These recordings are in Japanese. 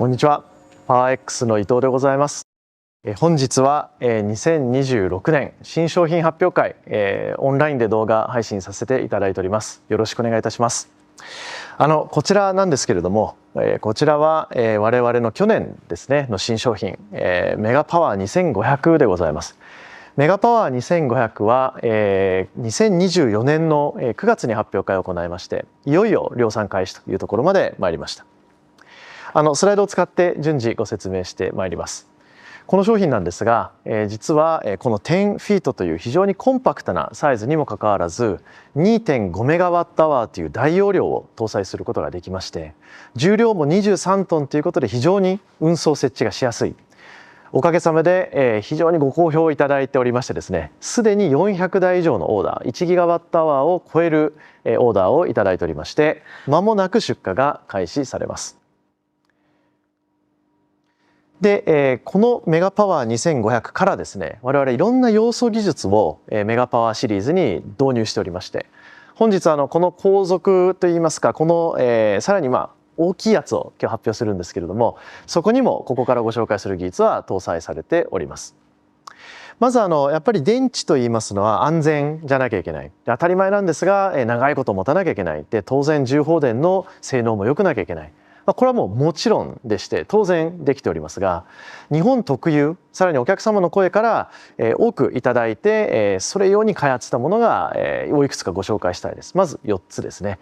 こんにちは。パワー X の伊藤でございます。本日は2026年新商品発表会、オンラインで動画配信させていただいております。よろしくお願いいたします。こちらなんですけれども、こちらは我々の去年ですねの新商品、メガパワー2500でございます。メガパワー2500は、2024年の9月に発表会を行いまして、いよいよ量産開始というところまで参りました。スライドを使って順次ご説明してまいります。この商品なんですが、実はこの10フィートという非常にコンパクトなサイズにもかかわらず 2.5 メガワットアワーという大容量を搭載することができまして、重量も23トンということで非常に運送設置がしやすい。おかげさまで非常にご好評いただいておりましてですね、すでに400台以上のオーダー、1ギガワットアワーを超えるオーダーをいただいておりまして、間もなく出荷が開始されます。で、このメガパワー2500からですね、我々いろんな要素技術をメガパワーシリーズに導入しておりまして、本日この後続といいますか、この、さらに大きいやつを今日発表するんですけれども、そこにもここからご紹介する技術は搭載されております。まずやっぱり電池といいますのは安全じゃなきゃいけない。当たり前なんですが、長いこと持たなきゃいけない。で、当然重放電の性能も良くなきゃいけない。これはもうもちろんでして当然できておりますが、日本特有、さらにお客様の声から多くいただいて、それ用に開発したものがいくつかご紹介したいです。まず4つですね。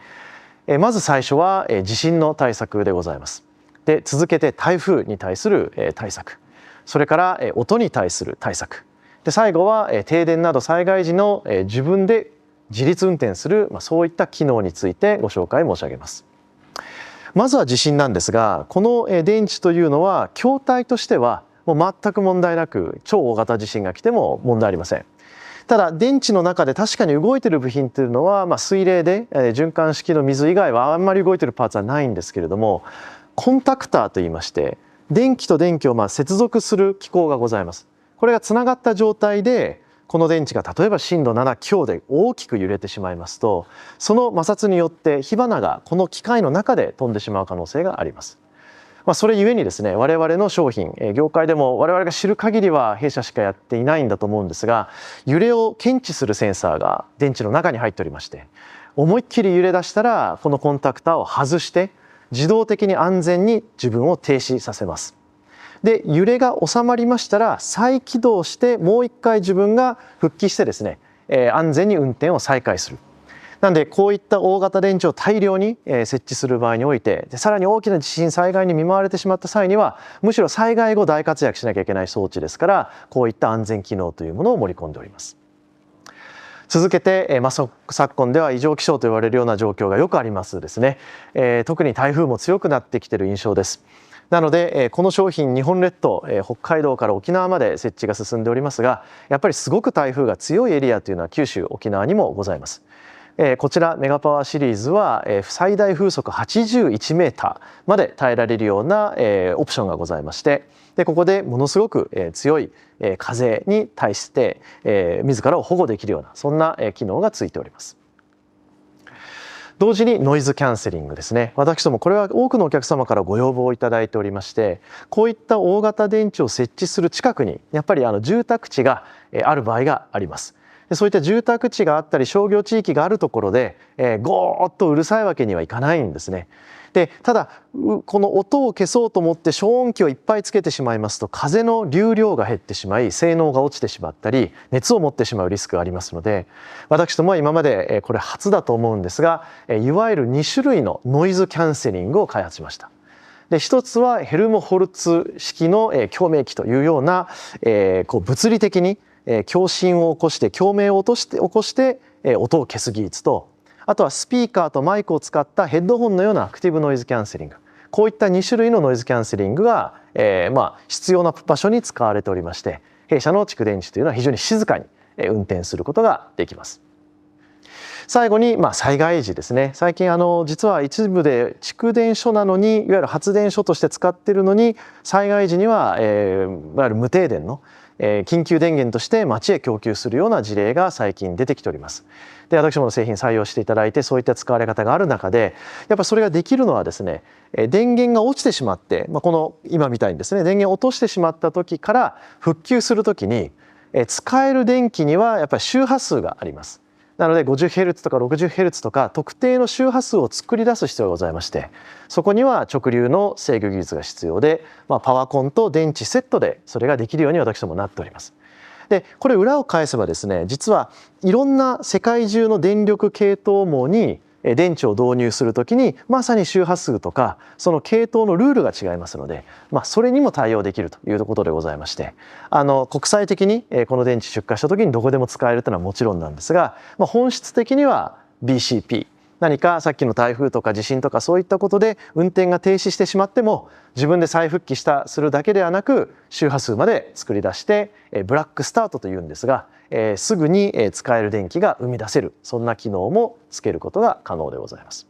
まず最初は地震の対策でございます。で、続けて台風に対する対策、それから音に対する対策で、最後は停電など災害時の自分で自立運転するそういった機能についてご紹介申し上げます。まずは地震なんですが、この電池というのは筐体としてはもう全く問題なく、超大型地震が来ても問題ありません。ただ電池の中で確かに動いている部品というのは、水冷で循環式の水以外はあんまり動いているパーツはないんですけれども、コンタクターといいまして電気と電気を接続する機構がございます。これがつながった状態でこの電池が例えば震度7強で大きく揺れてしまいますと、その摩擦によって火花がこの機械の中で飛んでしまう可能性があります。それゆえにですね、我々の商品、業界でも我々が知る限りは弊社しかやっていないんだと思うんですが、揺れを検知するセンサーが電池の中に入っておりまして、思いっきり揺れ出したらこのコンタクターを外して自動的に安全に自分を停止させます。で、揺れが収まりましたら再起動してもう一回自分が復帰してですね、安全に運転を再開する。なんでこういった大型電池を大量に設置する場合において、さらに大きな地震災害に見舞われてしまった際にはむしろ災害後大活躍しなきゃいけない装置ですから、こういった安全機能というものを盛り込んでおります。続けて、昨今では異常気象と言われるような状況がよくありますですね。特に台風も強くなってきている印象です。なのでこの商品、日本列島北海道から沖縄まで設置が進んでおりますが、やっぱりすごく台風が強いエリアというのは九州、沖縄にもございます。こちらメガパワーシリーズは最大風速81メーターまで耐えられるようなオプションがございまして、でここでものすごく強い風に対して自らを保護できるような、そんな機能がついております。同時にノイズキャンセリングですね。私どもこれは多くのお客様からご要望をいただいておりまして、こういった大型電池を設置する近くにやっぱり住宅地がある場合があります。そういった住宅地があったり商業地域があるところでゴーッとうるさいわけにはいかないんですね。でただこの音を消そうと思って消音器をいっぱいつけてしまいますと、風の流量が減ってしまい性能が落ちてしまったり熱を持ってしまうリスクがありますので、私どもは今までこれ初だと思うんですが、いわゆる2種類のノイズキャンセリングを開発しました。で一つはヘルムホルツ式の共鳴器というような物理的に共振を起こして共鳴を起こして音を消す技術と、あとはスピーカーとマイクを使ったヘッドホンのようなアクティブノイズキャンセリング、こういった2種類のノイズキャンセリングが必要な場所に使われておりまして、弊社の蓄電池というのは非常に静かに運転することができます。最後に災害時ですね。最近実は一部で蓄電所なのにいわゆる発電所として使っているのに、災害時にはいわゆる無停電の緊急電源として街へ供給するような事例が最近出てきております。で、私どもの製品採用していただいてそういった使われ方がある中で、やっぱそれができるのはですね、電源が落ちてしまって、この今みたいにですね、電源を落としてしまった時から復旧する時に使える電気にはやっぱり周波数があります。なので 50Hz とか 60Hz とか特定の周波数を作り出す必要がございまして、そこには直流の制御技術が必要で、パワコンと電池セットでそれができるように私どもなっております。で、これ裏を返せばですね、実はいろんな世界中の電力系統網に電池を導入するときにまさに周波数とかその系統のルールが違いますので、それにも対応できるということでございまして、国際的にこの電池出荷したときにどこでも使えるというのはもちろんなんですが、本質的には BCP、何かさっきの台風とか地震とかそういったことで運転が停止してしまっても自分で再復帰するだけではなく、周波数まで作り出してブラックスタートというんですが、すぐに使える電気が生み出せる、そんな機能もつけることが可能でございます。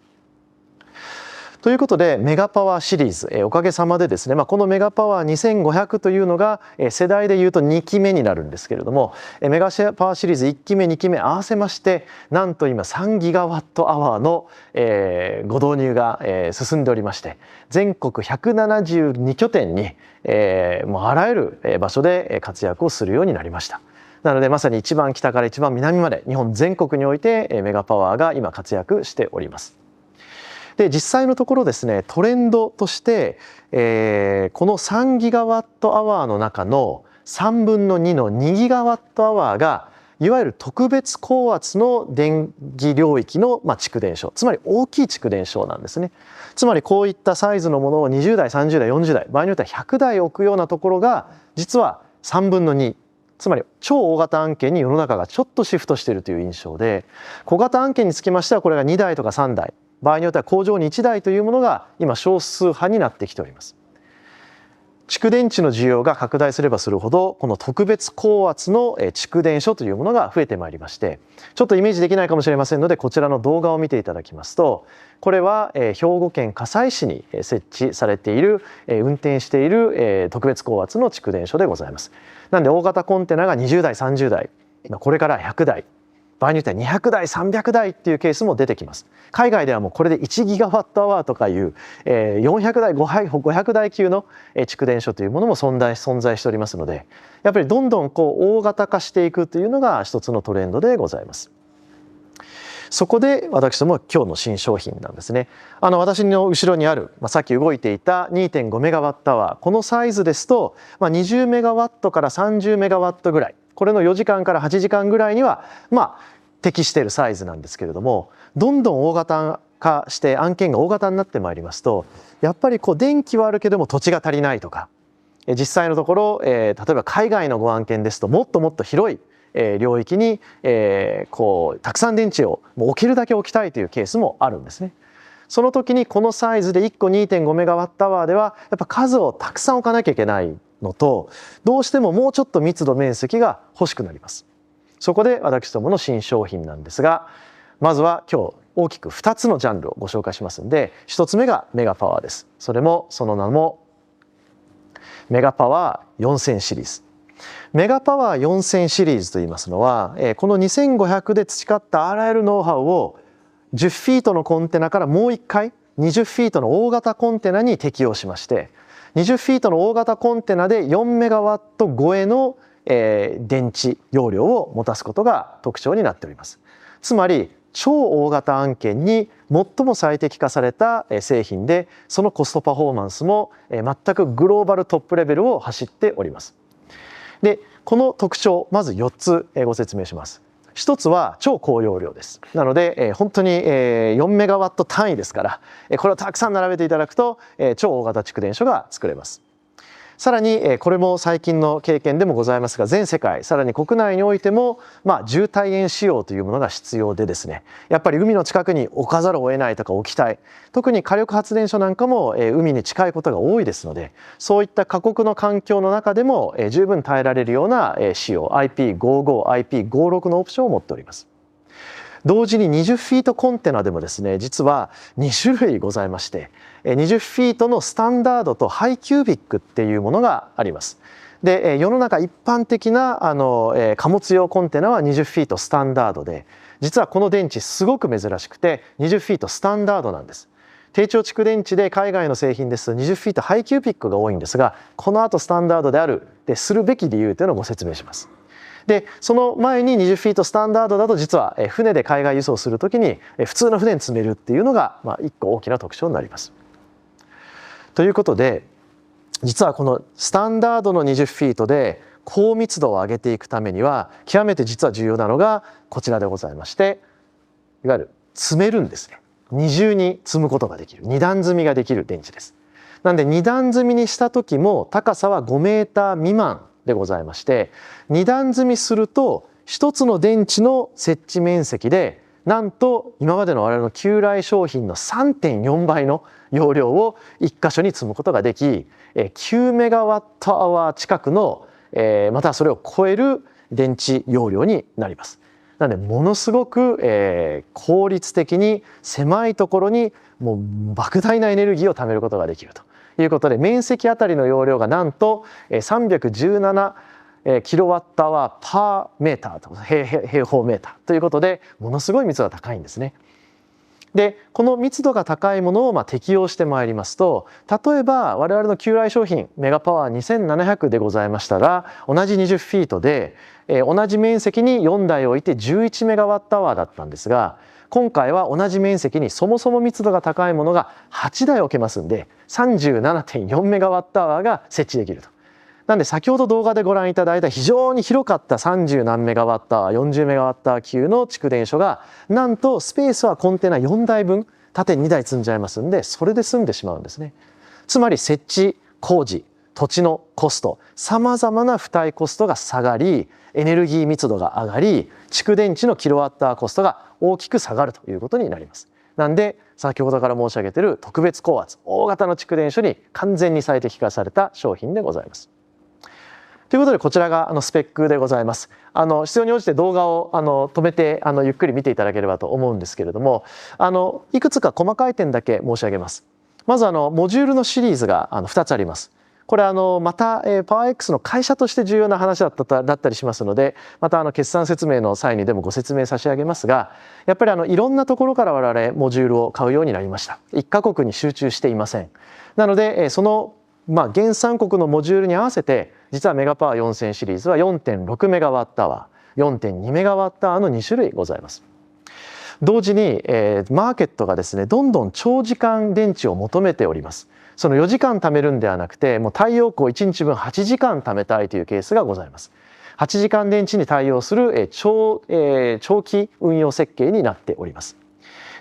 ということでメガパワーシリーズ、おかげさまでですね、このメガパワー2500というのが世代でいうと2期目になるんですけれども、メガパワーシリーズ1期目2期目合わせましてなんと今3ギガワットアワーのご導入が進んでおりまして、全国172拠点にもうあらゆる場所で活躍をするようになりました。なのでまさに一番北から一番南まで日本全国においてメガパワーが今活躍しております。で、実際のところですね、トレンドとして、この3ギガワットアワーの中の3分の2の2ギガワットアワーがいわゆる特別高圧の電気領域の蓄電所、つまり大きい蓄電所なんですね。つまりこういったサイズのものを20台30台40台場合によっては100台置くようなところが実は3分の2、つまり超大型案件に世の中がちょっとシフトしているという印象で、小型案件につきましてはこれが2台とか3台、場合によっては工場に1台というものが今少数派になってきております。蓄電池の需要が拡大すればするほどこの特別高圧の蓄電所というものが増えてまいりまして、ちょっとイメージできないかもしれませんのでこちらの動画を見ていただきますと、これは兵庫県加西市に設置されている運転している特別高圧の蓄電所でございます。なので大型コンテナが20台30台、これから100台、場合によっては200台300台っていうケースも出てきます。海外ではもうこれで1ギガワットアワーとかいう400台500台級の蓄電所というものも存在しておりますので、やっぱりどんどん大型化していくというのが一つのトレンドでございます。そこで私ども今日の新商品なんですね。私の後ろにある、さっき動いていた 2.5 メガワットアワー、このサイズですと、20メガワットから30メガワットぐらい、これの4時間から8時間ぐらいには適しているサイズなんですけれども、どんどん大型化して案件が大型になってまいりますと、やっぱり電気はあるけども土地が足りないとか、実際のところ、例えば海外のご案件ですともっともっと広い領域にたくさん電池をもう置けるだけ置きたいというケースもあるんですね。その時にこのサイズで1個 2.5 メガワットアワーではやっぱ数をたくさん置かなきゃいけないのと、どうしてももうちょっと密度面積が欲しくなります。そこで私どもの新商品なんですが、まずは今日大きく2つのジャンルをご紹介しますので、1つ目がメガパワーです。それもその名もメガパワー4000シリーズ。メガパワー4000シリーズといいますのは、この2500で培ったあらゆるノウハウを10フィートのコンテナからもう一回20フィートの大型コンテナに適用しまして、20フィートの大型コンテナで4メガワット超えの電池容量を持たすことが特徴になっております。つまり超大型案件に最も最適化された製品で、そのコストパフォーマンスも全くグローバルトップレベルを走っております。で、この特徴まず4つご説明します。一つは超高容量です。なので本当に4メガワット単位ですから、これをたくさん並べていただくと超大型蓄電所が作れます。さらにこれも最近の経験でもございますが、全世界さらに国内においても重対塩仕様というものが必要でですね、やっぱり海の近くに置かざるを得ないとか置きたい、特に火力発電所なんかも海に近いことが多いですので、そういった過酷の環境の中でも十分耐えられるような仕様 IP55、IP56 のオプションを持っております。同時に20フィートコンテナでもですね、実は2種類ございまして、20フィートのスタンダードとハイキュービックっていうものがあります。で世の中一般的な貨物用コンテナは20フィートスタンダードで、実はこの電池すごく珍しくて20フィートスタンダードなんです。低張蓄電池で海外の製品ですと20フィートハイキューピックが多いんですが、この後スタンダードであるでするべき理由というのをご説明します。でその前に20フィートスタンダードだと、実は船で海外輸送するときに普通の船に積めるっていうのが一個大きな特徴になります。ということで、実はこのスタンダードの20フィートで高密度を上げていくためには極めて実は重要なのがこちらでございまして、いわゆる積めるんですね。二重に積むことができる、二段積みができる電池です。なんで二段積みにした時も高さは5メーター未満でございまして、二段積みすると一つの電池の設置面積でなんと今までの我々の旧来商品の 3.4 倍の容量を1箇所に積むことができ、9メガワットアワー近くのまたはそれを超える電池容量になります。なのでものすごく効率的に狭いところにもう莫大なエネルギーを貯めることができるということで、面積あたりの容量がなんと317キロワットアワーパーメーターと平方メーターということで、ものすごい密度が高いんですね。でこの密度が高いものを適用してまいりますと、例えば我々の旧来商品メガパワー2700でございましたら、同じ20フィートで同じ面積に4台置いて11メガワットアワーだったんですが、今回は同じ面積にそもそも密度が高いものが8台置けますんで 37.4 メガワットアワーが設置できると。なんで先ほど動画でご覧いただいた非常に広かった30何メガワットアワー40メガワットアワー級の蓄電所が、なんとスペースはコンテナ4台分縦2台積んじゃいますんで、それで済んでしまうんですね。つまり設置工事土地のコスト、さまざまな付帯コストが下がり、エネルギー密度が上がり、蓄電池のキロワットアワーコストが大きく下がるということになります。なんで先ほどから申し上げている特別高圧大型の蓄電所に完全に最適化された商品でございます。ということでこちらがスペックでございます。必要に応じて動画を止めてゆっくり見ていただければと思うんですけれども、いくつか細かい点だけ申し上げます。まずモジュールのシリーズが2つあります。これまたパワー X の会社として重要な話だったりしますので、また決算説明の際にでもご説明差し上げますが、やっぱりいろんなところから我々モジュールを買うようになりました。1カ国に集中していません。なのでその原産国のモジュールに合わせて、実はメガパワー4000シリーズは 4.6 メガワットアワー 4.2 メガワットアワーの2種類ございます。同時にマーケットがですね、どんどん長時間電池を求めております。その4時間貯めるんではなくて、もう太陽光1日分8時間貯めたいというケースがございます。8時間電池に対応する長期運用設計になっております。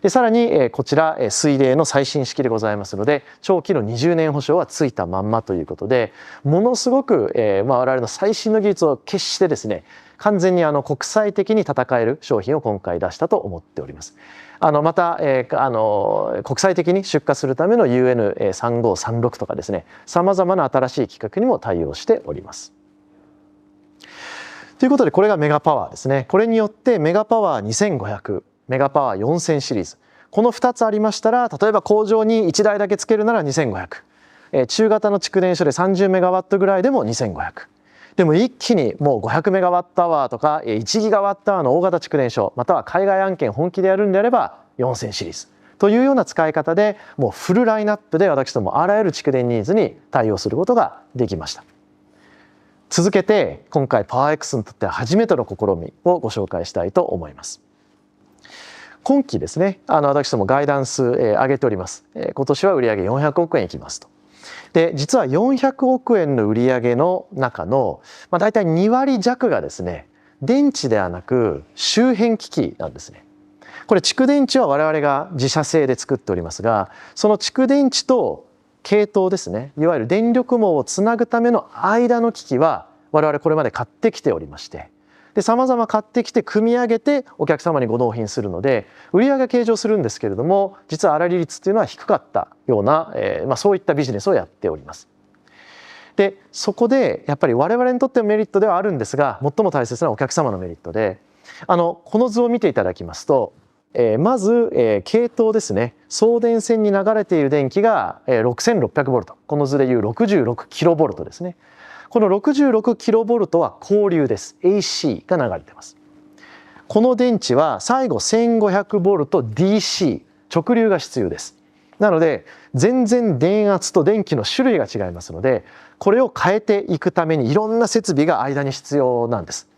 でさらにこちら水冷の最新式でございますので、長期の20年保証はついたまんまということで、ものすごく我々の最新の技術を決してですね、完全に国際的に戦える商品を今回出したと思っております。また国際的に出荷するための UN3536 とかですね、さまざまな新しい規格にも対応しております。ということでこれがメガパワーですね。これによってメガパワー2500、メガパワー4000シリーズ、この2つありましたら、例えば工場に1台だけつけるなら2500、中型の蓄電所で30メガワットぐらいでも2500、でも一気にもう500メガワットアワーとか1ギガワットアワーの大型蓄電所、または海外案件本気でやるんであれば4000シリーズというような使い方で、もうフルラインナップで私どもあらゆる蓄電ニーズに対応することができました。続けて今回パワー X にとっては初めての試みをご紹介したいと思います。今期ですね、私どもガイダンス上げております。今年は売上400億円いきますと。で実は400億円の売上の中の大体2割弱がですね、電池ではなく周辺機器なんですね。これ蓄電池は我々が自社製で作っておりますが、その蓄電池と系統ですね、いわゆる電力網をつなぐための間の機器は我々これまで買ってきておりまして、で様々買ってきて組み上げてお客様にご納品するので、売上計上するんですけれども、実は粗利率っていうのは低かったような、そういったビジネスをやっております。でそこでやっぱり我々にとってのメリットではあるんですが、最も大切なお客様のメリットで、この図を見ていただきますと、まず、系統ですね、送電線に流れている電気が6600ボルト、この図でいう66キロボルトですね。この 66kV は交流です。 AC が流れてます。この電池は最後 1500VDC 直流が必要です。なので全然電圧と電気の種類が違いますので、これを変えていくためにいろんな設備が間に必要なんです。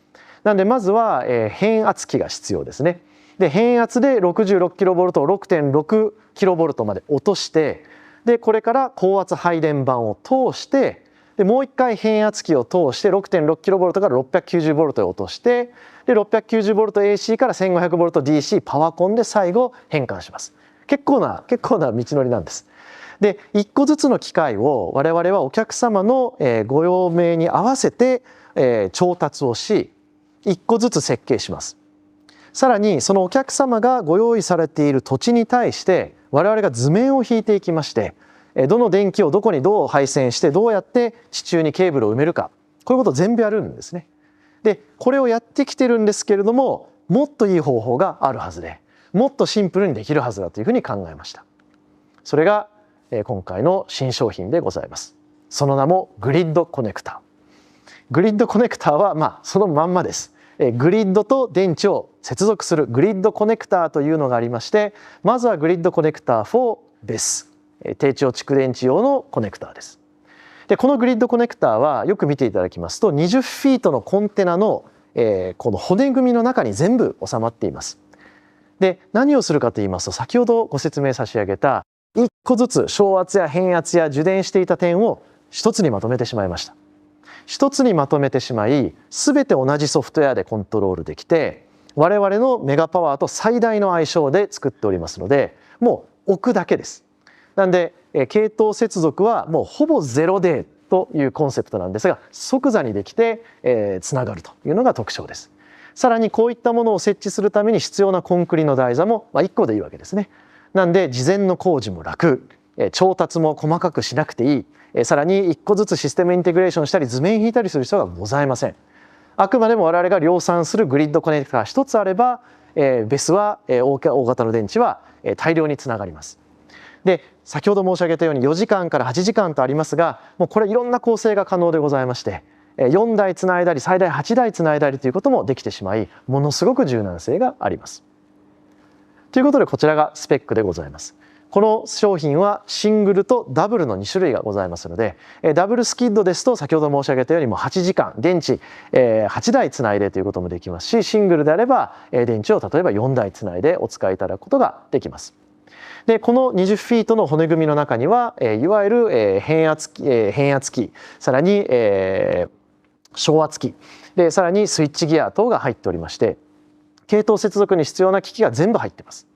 なのでまずは変圧器が必要ですね。で変圧で 66kV を 6.6kV まで落として、でこれから高圧配電盤を通して、でもう一回変圧器を通して 6.6kV から 690V へ落として、で 690VAC から 1500VDC パワコンで最後変換します。結構な道のりなんです。で1個ずつの機械を我々はお客様のご用命に合わせて調達をし、1個ずつ設計します。さらにそのお客様がご用意されている土地に対して我々が図面を引いていきまして、どの電気をどこにどう配線してどうやって地中にケーブルを埋めるか、こういうことを全部やるんですね。でこれをやってきてるんですけれども、もっといい方法があるはずで、もっとシンプルにできるはずだというふうに考えました。それが今回の新商品でございます。その名もグリッドコネクター。グリッドコネクターはそのまんまです。グリッドと電池を接続するグリッドコネクターというのがありまして、まずはグリッドコネクター4です。低張蓄電池用のコネクターです。でこのグリッドコネクターはよく見ていただきますと、20フィートのコンテナの、この骨組みの中に全部収まっています。で何をするかと言いますと、先ほどご説明差し上げた1個ずつ小圧や変圧や受電していた点を一つにまとめてしまいました。一つにまとめてしまい、全て同じソフトウェアでコントロールできて、我々のメガパワーと最大の相性で作っておりますので、もう置くだけです。なんで系統接続はもうほぼゼロデーというコンセプトなんですが、即座にできてつながるというのが特徴です。さらにこういったものを設置するために必要なコンクリの台座も1個でいいわけですね。なんで事前の工事も楽、調達も細かくしなくていい、さらに1個ずつシステムインテグレーションしたり図面引いたりする必要がございません。あくまでも我々が量産するグリッドコネクター1つあれば、ベスは大型の電池は大量につながります。で先ほど申し上げたように4時間から8時間とありますが、もうこれいろんな構成が可能でございまして、4台つないだり最大8台つないだりということもできてしまい、ものすごく柔軟性があります。ということでこちらがスペックでございます。この商品はシングルとダブルの2種類がございますので、ダブルスキッドですと先ほど申し上げたようにもう8時間電池8台つないでということもできますし、シングルであれば電池を例えば4台つないでお使いいただくことができます。でこの20フィートの骨組みの中にはいわゆる変圧器、さらに小圧器で、さらにスイッチギア等が入っておりまして、系統接続に必要な機器が全部入っています。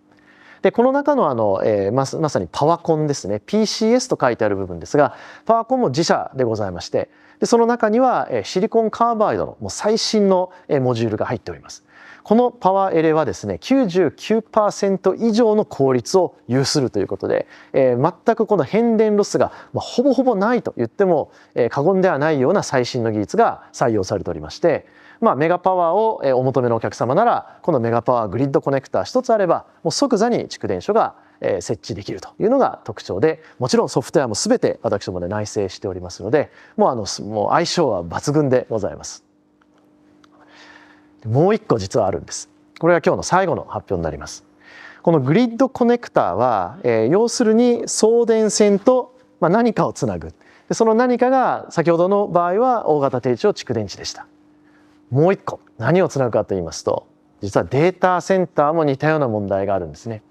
でこの中のまさにパワコンですね、 PCS と書いてある部分ですが、パワコンも自社でございまして、でその中にはシリコンカーバイドのもう最新のモジュールが入っております。このパワーエレはですね 99% 以上の効率を有するということで、全くこの変電ロスがほぼほぼないと言っても過言ではないような最新の技術が採用されておりまして、メガパワーをお求めのお客様ならこのメガパワーグリッドコネクター一つあればもう即座に蓄電所が設置できるというのが特徴で、もちろんソフトウェアも全て私どもで内製しておりますので、もう相性は抜群でございます。もう一個実はあるんです。これが今日の最後の発表になります。このグリッドコネクターは、要するに送電線と何かをつなぐ。その何かが先ほどの場合は大型低張蓄電池でした。もう一個何をつなぐかと言いますと、実はデータセンターも似たような問題があるんですね。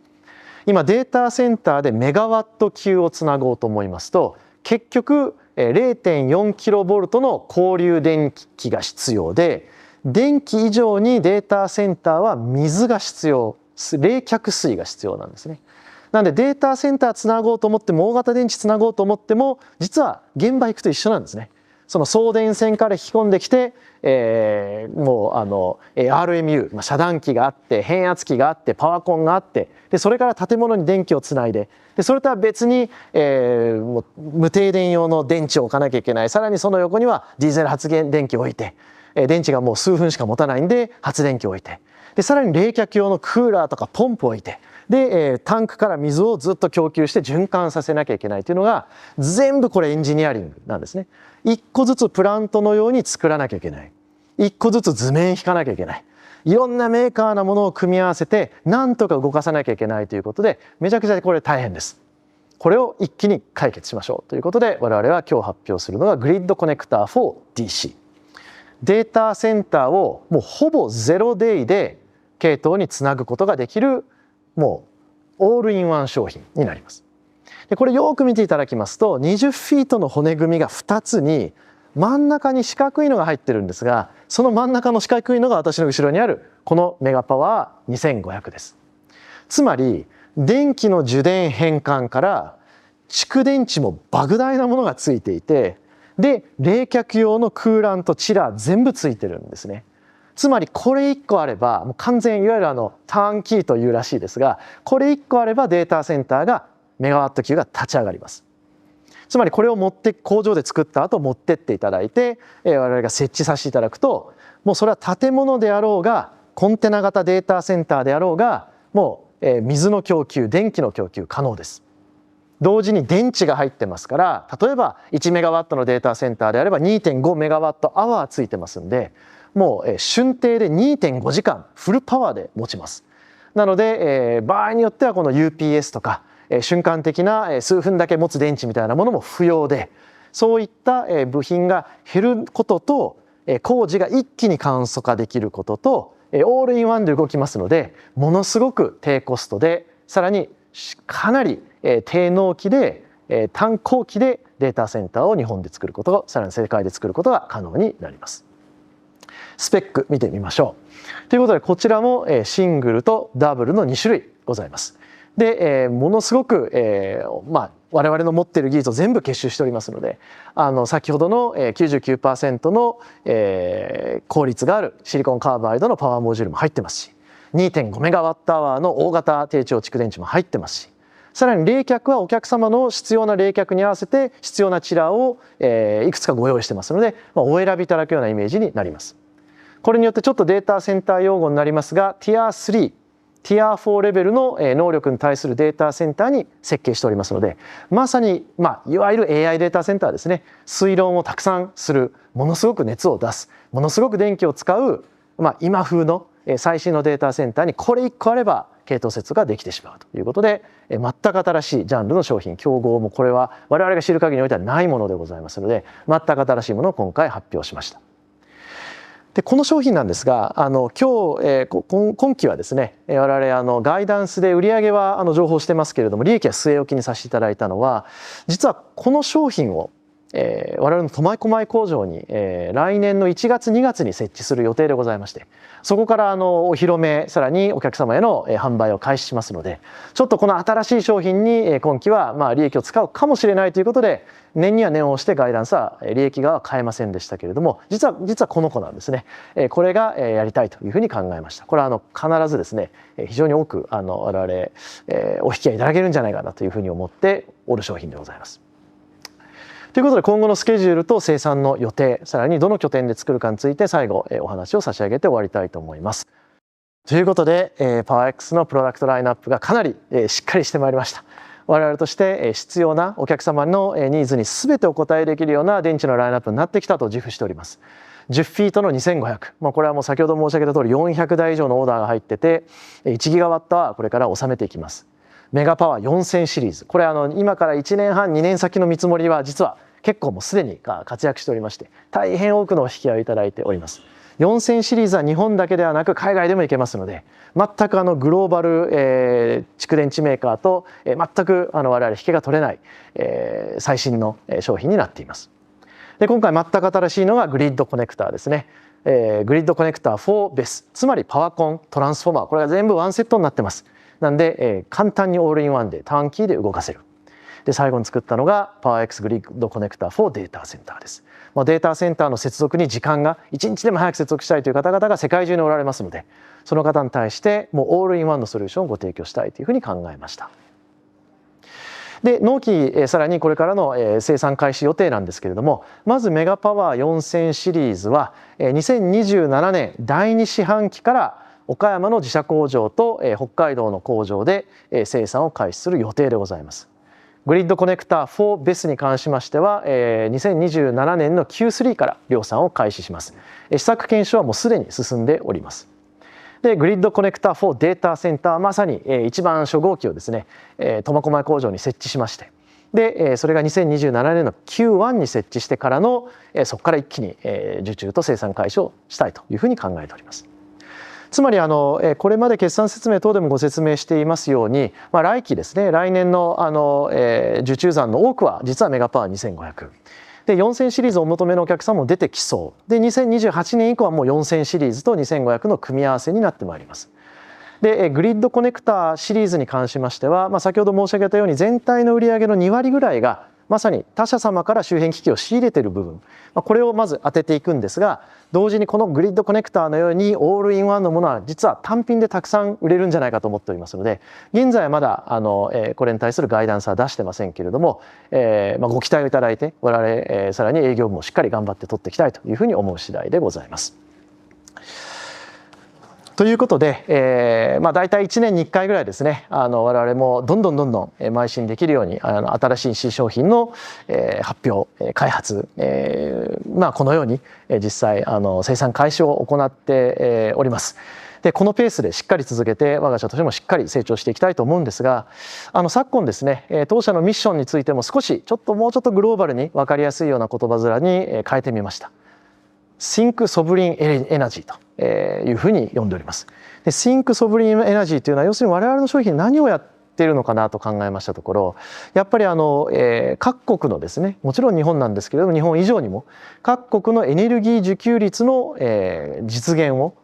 今データセンターでメガワット級をつなごうと思いますと、結局 0.4kV の交流電気が必要で、電気以上にデータセンターは水が必要、冷却水が必要なんですね。なのでデータセンターつなごうと思っても大型電池つなごうと思っても実は現場行くと一緒なんですね。その送電線から引き込んできて、もうRMU、遮断機があって変圧器があってパワコンがあって、でそれから建物に電気をつないで、でそれとは別に、もう無停電用の電池を置かなきゃいけない。さらにその横にはディーゼル発電機を置いて、電池がもう数分しか持たないんで発電機を置いて、でさらに冷却用のクーラーとかポンプを置いて、で、タンクから水をずっと供給して循環させなきゃいけないというのが全部これエンジニアリングなんですね。一個ずつプラントのように作らなきゃいけない。一個ずつ図面引かなきゃいけない。いろんなメーカーなものを組み合わせてなんとか動かさなきゃいけないということでめちゃくちゃこれ大変です。これを一気に解決しましょうということで我々は今日発表するのがグリッドコネクター for DC。データセンターをもうほぼゼロデイで系統につなぐことができるもうオールインワン商品になります。でこれよく見ていただきますと20フィートの骨組みが2つに真ん中に四角いのが入ってるんですがその真ん中の四角いのが私の後ろにあるこのメガパワー2500です。つまり電気の受電変換から蓄電池も莫大なものがついていてで冷却用のクーラントチラー全部ついてるんですね。つまりこれ1個あればもう完全いわゆるターンキーというらしいですがこれ1個あればデータセンターがメガワット級が立ち上がります。つまりこれを持って工場で作った後持ってっていただいて我々が設置させていただくともうそれは建物であろうがコンテナ型データセンターであろうがもう水の供給電気の供給可能です。同時に電池が入ってますから例えば1メガワットのデータセンターであれば 2.5 メガワットアワーついてますんでもう瞬定で 2.5 時間フルパワーで持ちます。なので場合によってはこの UPS とか瞬間的な数分だけ持つ電池みたいなものも不要でそういった部品が減ることと工事が一気に簡素化できることとオールインワンで動きますのでものすごく低コストでさらにかなり低納期で単工期でデータセンターを日本で作ることさらに世界で作ることが可能になります。スペック見てみましょう。ということでこちらもシングルとダブルの2種類ございます。で、ものすごく、我々の持っている技術を全部結集しておりますので先ほどの 99% の、効率があるシリコンカーバイドのパワーモジュールも入ってますし 2.5 メガワットアワーの大型低張蓄電池も入ってますしさらに冷却はお客様の必要な冷却に合わせて必要なチラーを、いくつかご用意してますので、お選びいただくようなイメージになります。これによってちょっとデータセンター用語になりますが Tier3 Tier4 レベルの能力に対するデータセンターに設計しておりますのでまさに、いわゆる AI データセンターですね推論をたくさんするものすごく熱を出すものすごく電気を使う、今風の最新のデータセンターにこれ1個あれば系統接続ができてしまうということで全く新しいジャンルの商品競合もこれは我々が知る限りにおいてはないものでございますので全く新しいものを今回発表しました。でこの商品なんですが今期はですね我々ガイダンスで売上は情報してますけれども利益は据え置きにさせていただいたのは実はこの商品を我々の苫小牧工場に来年の1月2月に設置する予定でございましてそこからお披露目さらにお客様への販売を開始しますのでちょっとこの新しい商品に今期は利益を使うかもしれないということで年には年を押してガイダンスは利益側は変えませんでしたけれども実はこの子なんですねこれがやりたいというふうに考えました。これは必ずですね非常に多く我々お引き合いいただけるんじゃないかなというふうに思っておる商品でございます。ということで今後のスケジュールと生産の予定さらにどの拠点で作るかについて最後お話を差し上げて終わりたいと思います。ということでパワー X のプロダクトラインナップがかなりしっかりしてまいりました。我々として必要なお客様のニーズに全てお応えできるような電池のラインナップになってきたと自負しております。10フィートの2500、これはもう先ほど申し上げた通り400台以上のオーダーが入ってて1ギガワットはこれから収めていきます。メガパワー4000シリーズこれ今から1年半2年先の見積もりは実は結構もうすでに活躍しておりまして大変多くのお引き合いをいただいております。4000シリーズは日本だけではなく海外でもいけますので全くグローバル、蓄電池メーカーと、全く我々引けが取れない、最新の商品になっています。で今回全く新しいのがグリッドコネクターですね。グリッドコネクター for BESS つまりパワコントランスフォーマーこれが全部ワンセットになってます。なんで、簡単にオールインワンでターンキーで動かせる。で最後に作ったのが PowerX グリッドコネクター for データセンターです。データセンターの接続に時間が1日でも早く接続したいという方々が世界中におられますのでその方に対してもうオールインワンのソリューションをご提供したいというふうに考えました。で納期さらにこれからの生産開始予定なんですけれどもまずメガパワー4000シリーズは2027年第2四半期から岡山の自社工場と北海道の工場で生産を開始する予定でございます。グリッドコネクター4ベスに関しましては、2027年の Q3 から量産を開始します。試作検証はもうすでに進んでおります。でグリッドコネクター4データセンター、まさに一番初号機をですね苫小牧工場に設置しまして、でそれが2027年の Q1 に設置してからのそこから一気に受注と生産開始をしたいというふうに考えております。つまりこれまで決算説明等でもご説明していますように、来期ですね、来年の受注残の多くは実はメガパワー2500で4000シリーズをお求めのお客さんも出てきそうで、2028年以降はもう4000シリーズと2500の組み合わせになってまいります。でグリッドコネクターシリーズに関しましては、先ほど申し上げたように全体の売上の2割ぐらいがまさに他社様から周辺機器を仕入れている部分、これをまず当てていくんですが、同時にこのグリッドコネクターのようにオールインワンのものは実は単品でたくさん売れるんじゃないかと思っておりますので、現在はまだこれに対するガイダンスは出してませんけれども、ご期待をいただいて我々、さらに営業部もしっかり頑張って取っていきたいというふうに思う次第でございます。ということで、大体1年に1回ぐらいですね、我々もどんどん邁進できるように新しい新商品の発表開発、このように実際生産開始を行っております。でこのペースでしっかり続けて我が社としてもしっかり成長していきたいと思うんですが、昨今ですね当社のミッションについても少しもうちょっとグローバルに分かりやすいような言葉面に変えてみました。Think Sovereign Energy というふうに呼んでおります。で Think Sovereign Energy というのは要するに我々の商品何をやっているのかなと考えましたところ、やっぱり各国のですね、もちろん日本なんですけれども日本以上にも各国のエネルギー自給率の実現を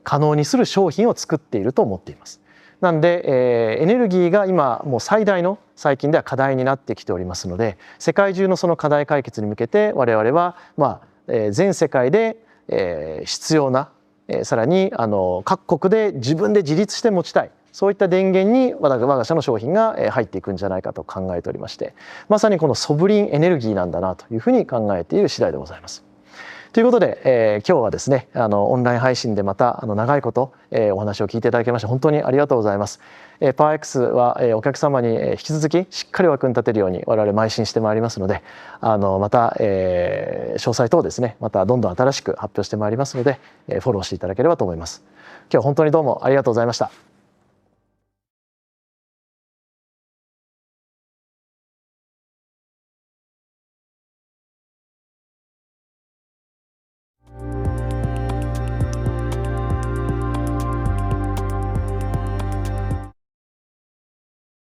可能にする商品を作っていると思っています。なんでエネルギーが今もう最大の最近では課題になってきておりますので、世界中のその課題解決に向けて我々は全世界で必要なさらに各国で自分で自立して持ちたい、そういった電源に我が社の商品が入っていくんじゃないかと考えておりまして、まさにこのソブリンエネルギーなんだなというふうに考えている次第でございます。ということで、今日はですねオンライン配信でまた長いこと、お話を聞いていただきまして本当にありがとうございます。パワー X は、お客様に引き続きしっかりお役に立てるように我々邁進してまいりますので、また、詳細等ですねまたどんどん新しく発表してまいりますので、フォローしていただければと思います。今日は本当にどうもありがとうございました。